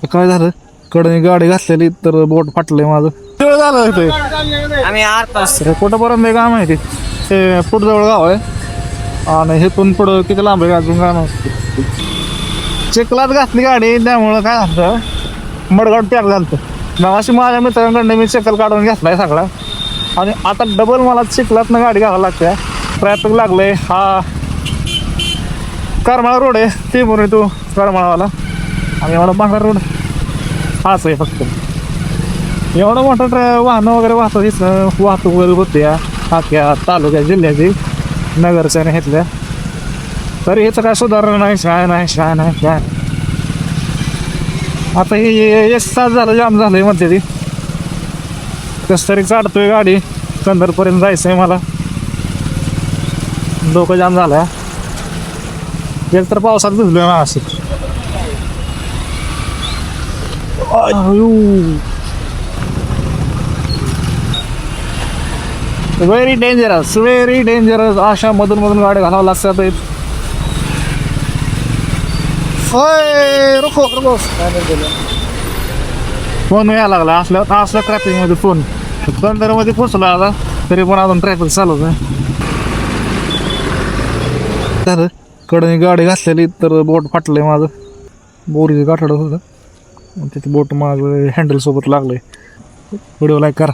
काय झालं कडे गाडी घातलेली तर बोट फाटलंय माझं तेवढं झालं ते आम्ही 8 तास कुठंपर्यंत आहे काय माहिती ते पुढजवळ गाव आहे आणि हेतून पुढं किती लांब आहे अजून काय माहिती चिखलात घातली गाडी त्यामुळं काय झालं मडगाड पॅक झालं मग अशी माझ्या मित्रांकडनं मी चिखल काढून घेतलाय सगळा आणि आता डबल मला चिखलातनं गाडी घालायला लागते ट्रॅफिक लागलंय हा करमाळा रोड आहे ते म्हणून तो करमाळावाला आणि एवढा बांगडा रोड हाच आहे फक्त एवढं मोठं वाहनं वगैरे वाहतूक वगैरे होते अख्ख्या तालुक्या जिल्ह्याची नगरच्या आणि घेतल्या तरी ह्याचं काय सुधारणा नाही काय नाही आता हे 1 तास झालं जाम झालंय म्हणते ती कस तरी काढतोय गाडी कंदरपर्यंत जायचंय मला डोकं जाम झालं एक तर पावसात भिजलोय ना असं व्हेरी डेंजरस अशा मधून गाडी घालावं लागतात रुको फोन यायला लागला असल्या ट्रॅफिक मध्ये फोन कंदरमध्ये पोचला आता तरी पण अजून ट्रॅफिक चालूच आहे तर कडे गाडी घातलेली तर बोट फाटलंय माझं बोरीचं गाठड होतं तिथे बोट माझं हँडल सोबत लागलंय व्हिडिओ लाईक करा